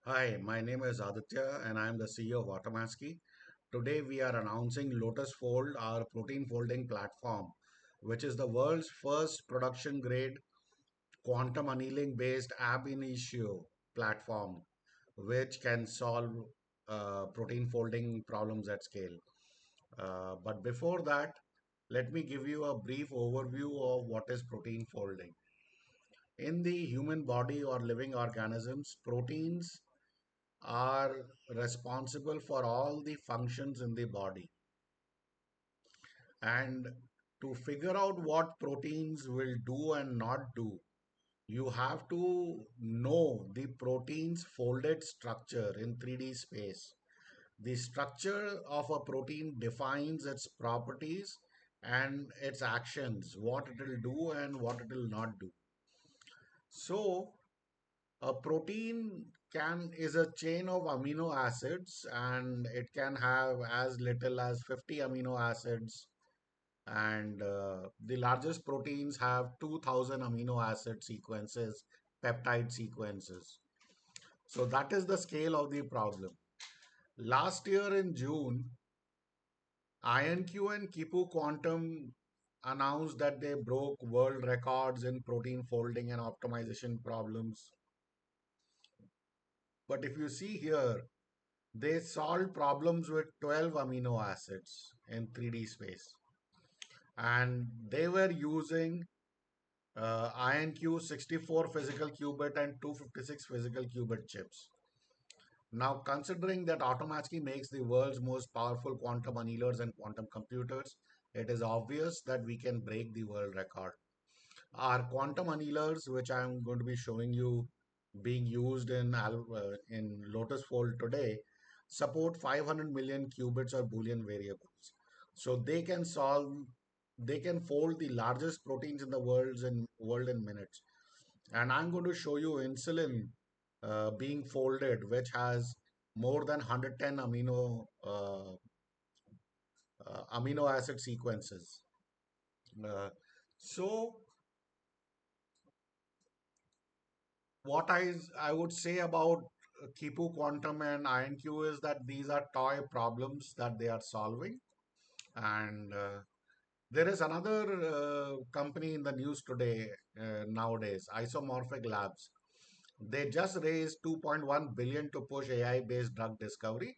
Hi, my name is Aditya and I am the CEO of Automatski. Today we are announcing Lotus Fold, our protein folding platform, which is the world's first production grade quantum annealing based ab-initio platform, which can solve protein folding problems at scale. But before that, let me give you a brief overview of what is protein folding. In the human body or living organisms, proteins are responsible for all the functions in the body. And to figure out what proteins will do and not do, you have to know the protein's folded structure in 3D space. The structure of a protein defines its properties and its actions, what it will do and what it will not do. So, a protein can is a chain of amino acids and it can have as little as 50 amino acids and the largest proteins have 2000 amino acid sequences, peptide sequences. So that is the scale of the problem. Last year in June, IonQ and Kipu Quantum announced that they broke world records in protein folding and optimization problems. But if you see here, they solved problems with 12 amino acids in 3D space. And they were using IonQ 64 physical qubit and 256 physical qubit chips. Now, considering that Automatski makes the world's most powerful quantum annealers and quantum computers, it is obvious that we can break the world record. Our quantum annealers, which I am going to be showing you being used in Lotus Fold today, support 500 million qubits or Boolean variables. So they can fold the largest proteins in the world in minutes. And I'm going to show you insulin being folded, which has more than 110 amino acid sequences. Uh, so what I would say about Kipu Quantum and IonQ is that these are toy problems that they are solving. And there is another company in the news today, nowadays, Isomorphic Labs. They just raised 2.1 billion to push AI-based drug discovery.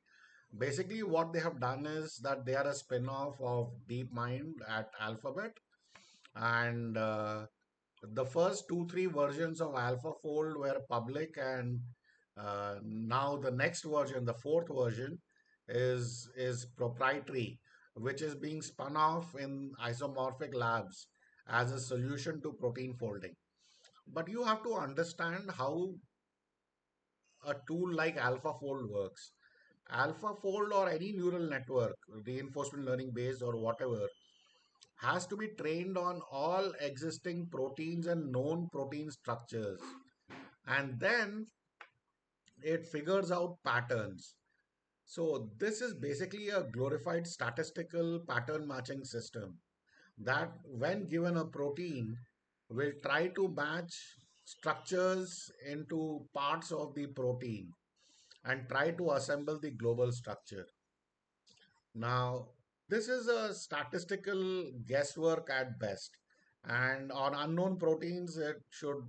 Basically, what they have done is that they are a spin-off of DeepMind at Alphabet, and the first two, three versions of AlphaFold were public, and now the next version, the fourth version, is proprietary, which is being spun off in isomorphic labs as a solution to protein folding. But you have to understand how a tool like AlphaFold works. AlphaFold or any neural network, reinforcement learning based or whatever, has to be trained on all existing proteins and known protein structures. And then it figures out patterns. So, this is basically a glorified statistical pattern matching system that, when given a protein, will try to match structures into parts of the protein and try to assemble the global structure. Now, this is a statistical guesswork at best, and on unknown proteins, it should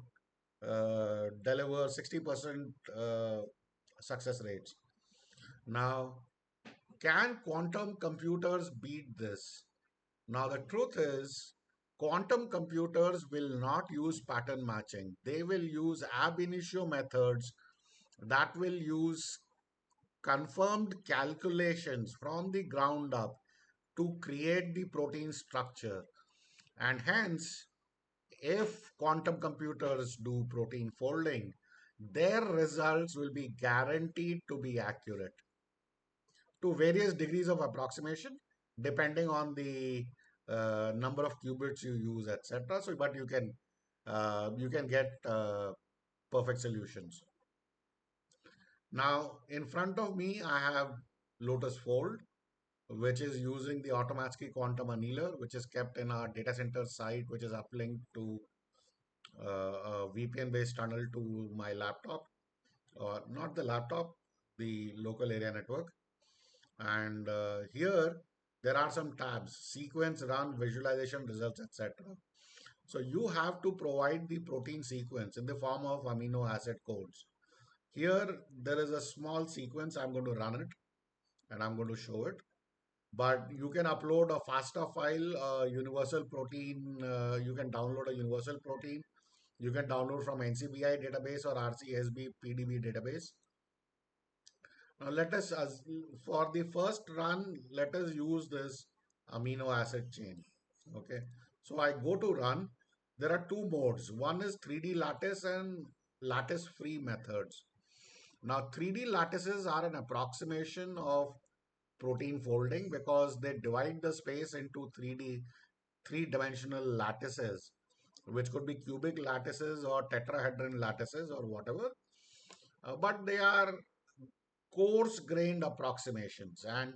deliver 60% success rates. Now, can quantum computers beat this? Now, the truth is, quantum computers will not use pattern matching. They will use ab initio methods that will use confirmed calculations from the ground up to create the protein structure. And hence, if quantum computers do protein folding, their results will be guaranteed to be accurate to various degrees of approximation, depending on the number of qubits you use, etc. So, but you can get perfect solutions. Now, in front of me, I have Lotus Fold, which is using the Automatski quantum annealer, which is kept in our data center site, which is uplinked to a VPN based tunnel to my laptop. or not the laptop, the local area network. And here there are some tabs: sequence, run, visualization, results, etc. So you have to provide the protein sequence in the form of amino acid codes. Here there is a small sequence. I'm going to run it and I'm going to show it. But you can upload a FASTA file, a universal protein. You can download a universal protein. You can download from NCBI database or RCSB PDB database. Now let us, for the first run, let us use this amino acid chain. Okay. So I go to run. There are two modes. One is 3D lattice and lattice free methods. Now 3D lattices are an approximation of protein folding because they divide the space into 3D, three-dimensional lattices, which could be cubic lattices or tetrahedron lattices or whatever. But they are coarse-grained approximations. And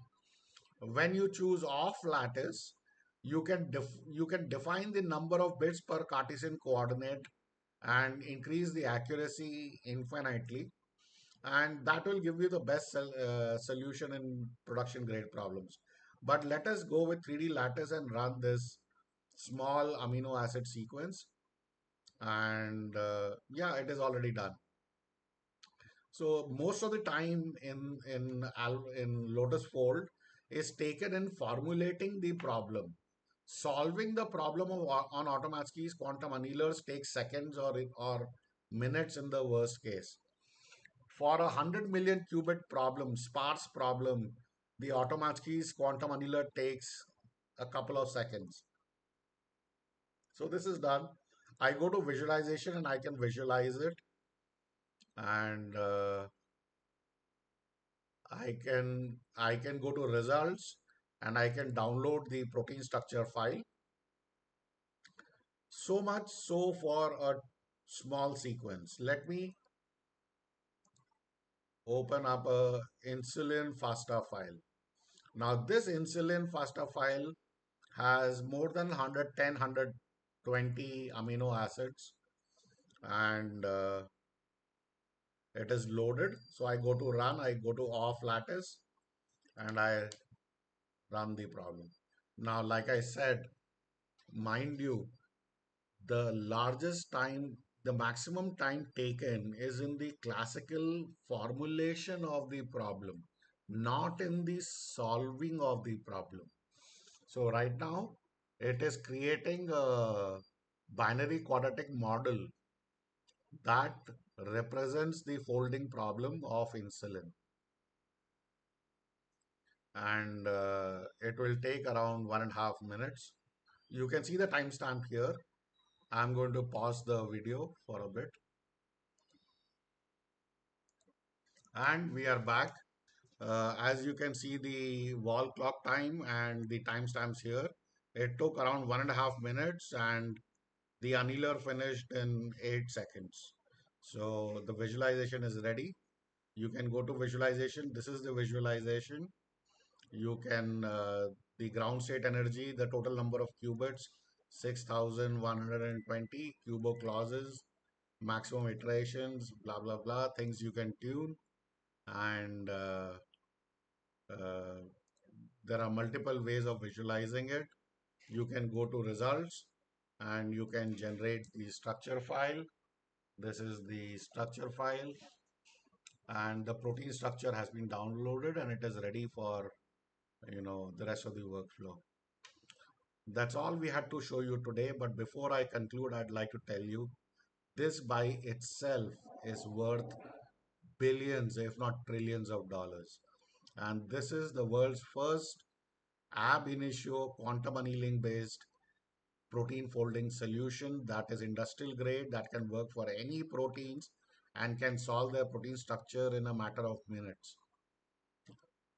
when you choose off lattice, you can define the number of bits per Cartesian coordinate and increase the accuracy infinitely, and that will give you the best solution in production grade problems. But let us go with 3D lattice and run this small amino acid sequence, and yeah, it is already done. So most of the time in Lotus Fold is taken in formulating the problem. Solving the problem on Automatski's quantum annealers takes seconds or minutes in the worst case. For a 100 million qubit problem, sparse problem, the Automatski's quantum annealer takes a couple of seconds. So this is done. I go to visualization and I can visualize it, and I can go to results and I can download the protein structure file. So much so for a small sequence. Let me open up a insulin FASTA file. Now this insulin FASTA file has more than 110, amino acids, and it is loaded. So I go to run, I go to off lattice, and I run the problem. Now, like I said, mind you, the largest time, the maximum time taken is in the classical formulation of the problem, not in the solving of the problem. So right now, it is creating a binary quadratic model that represents the folding problem of insulin. And it will take around 1.5 minutes. You can see the timestamp here. I'm going to pause the video for a bit. And we are back. As you can see the wall clock time and the timestamps here. It took around 1.5 minutes and the annealer finished in 8 seconds. So the visualization is ready. You can go to visualization. This is the visualization. You can, the ground state energy, the total number of qubits, 6,120 cubo clauses, maximum iterations, blah, blah, blah, things you can tune. And uh, there are multiple ways of visualizing it. You can go to results and you can generate the structure file. This is the structure file, and the protein structure has been downloaded and it is ready for the rest of the workflow. That's all we had to show you today. But before I conclude, I'd like to tell you this by itself is worth billions, if not trillions of dollars. And this is the world's first ab initio quantum annealing based protein folding solution that is industrial grade, that can work for any proteins and can solve their protein structure in a matter of minutes.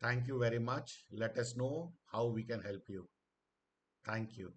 Thank you very much. Let us know how we can help you. Thank you.